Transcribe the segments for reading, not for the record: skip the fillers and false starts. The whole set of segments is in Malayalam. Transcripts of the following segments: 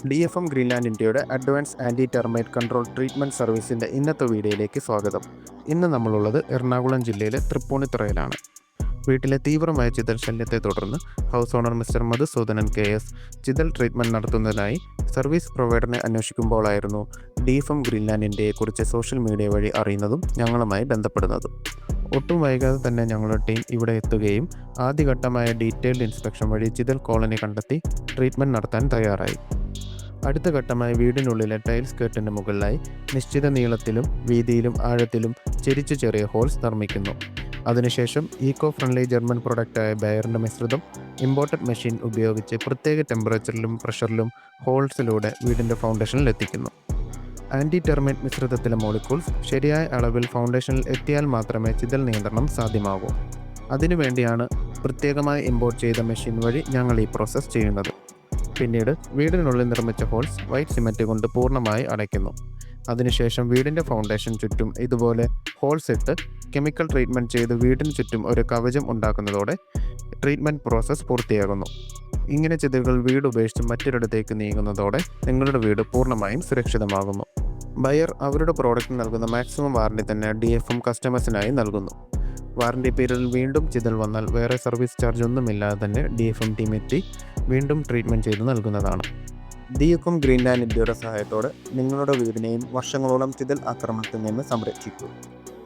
DFM ഗ്രീൻലാൻഡ് ഇന്ത്യയുടെ advance anti termite control treatment സർവീസിൻ്റെ ഇന്നത്തെ വീഡിയോയിലേക്ക് സ്വാഗതം. ഇന്ന് നമ്മളുള്ളത് എറണാകുളം ജില്ലയിലെ തൃപ്പൂണിത്തുറയിലാണ്. വീട്ടിലെ തീവ്രമായ ചിതൽ ശല്യത്തെ തുടർന്ന് house owner mister Madhusoodanan KS ചിതൽ ട്രീറ്റ്മെൻറ്റ് നടത്തുന്നതിനായി സർവീസ് പ്രൊവൈഡറിനെ അന്വേഷിക്കുമ്പോഴായിരുന്നു DFM ഗ്രീൻലാൻഡ് ഇന്ത്യയെക്കുറിച്ച് സോഷ്യൽ മീഡിയ വഴി അറിയുന്നതും ഞങ്ങളുമായി ബന്ധപ്പെടുന്നതും. ഒട്ടും വൈകാതെ തന്നെ ഞങ്ങളുടെ ടീം ഇവിടെ എത്തുകയും ആദ്യഘട്ടമായ ഡീറ്റെയിൽഡ് ഇൻസ്പെക്ഷൻ വഴി ചിതൽ കോളനി കണ്ടെത്തി ട്രീറ്റ്മെൻറ്റ് നടത്താൻ തയ്യാറായി. അടുത്ത ഘട്ടമായി വീടിനുള്ളിലെ ടൈൽസ് കെട്ടിന് മുകളിലായി നിശ്ചിത നീളത്തിലും വീതിയിലും ആഴത്തിലും ചെരിച്ചു ചെറിയ ഹോൾസ് നിർമ്മിക്കുന്നു. അതിനുശേഷം ഈക്കോ ഫ്രണ്ട്ലി ജർമ്മൻ പ്രൊഡക്റ്റായ ബയറിൻ്റെ മിശ്രിതം ഇമ്പോർട്ടഡ് മെഷീൻ ഉപയോഗിച്ച് പ്രത്യേക ടെമ്പറേച്ചറിലും പ്രഷറിലും ഹോൾസിലൂടെ വീടിൻ്റെ ഫൗണ്ടേഷനിൽ എത്തിക്കുന്നു. ആൻറ്റി ടെർമൈറ്റ് മിശ്രിതത്തിലെ മോളിക്യൂൾസ് ശരിയായ അളവിൽ ഫൗണ്ടേഷനിൽ എത്തിയാൽ മാത്രമേ ചിതൽ നിയന്ത്രണം സാധ്യമാകൂ. അതിനുവേണ്ടിയാണ് പ്രത്യേകമായി ഇമ്പോർട്ട് ചെയ്ത മെഷീൻ വഴി ഞങ്ങൾ ഈ പ്രോസസ്സ് ചെയ്യുന്നത്. പിന്നീട് വീടിനുള്ളിൽ നിർമ്മിച്ച ഹോൾസ് വൈറ്റ് സിമൻറ്റ് കൊണ്ട് പൂർണ്ണമായി അടയ്ക്കുന്നു. അതിനുശേഷം വീടിൻ്റെ ഫൗണ്ടേഷൻ ചുറ്റും ഇതുപോലെ ഹോൾസ് ഇട്ട് കെമിക്കൽ ട്രീറ്റ്മെൻറ്റ് ചെയ്ത് വീടിന് ചുറ്റും ഒരു കവചം ഉണ്ടാക്കുന്നതോടെ ട്രീറ്റ്മെൻറ്റ് പ്രോസസ്സ് പൂർത്തിയാകുന്നു. ഇങ്ങനെ ചിതലുകൾ വീട് ഉപേക്ഷിച്ച് മറ്റൊരിടത്തേക്ക് നീങ്ങുന്നതോടെ നിങ്ങളുടെ വീട് പൂർണ്ണമായും സുരക്ഷിതമാകുന്നു. ബയർ അവരുടെ പ്രോഡക്റ്റ് നൽകുന്ന മാക്സിമം വാറണ്ടി തന്നെ DFM കസ്റ്റമേഴ്സിനായി നൽകുന്നു. വാറണ്ടി പീരീഡിൽ വീണ്ടും ചിതൽ വന്നാൽ വേറെ സർവീസ് ചാർജ് ഒന്നുമില്ലാതെ തന്നെ DFM ടീം എത്തി വീണ്ടും ട്രീറ്റ്മെൻറ്റ് ചെയ്ത് നൽകുന്നതാണ്. DFM ഗ്രീൻലാൻഡ് ഇന്ത്യയുടെ സഹായത്തോടെ നിങ്ങളുടെ വീടിനെയും വർഷങ്ങളോളം ചിതൽ ആക്രമണത്തിൽ നിന്ന് സംരക്ഷിക്കൂ.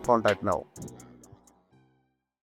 Contact now.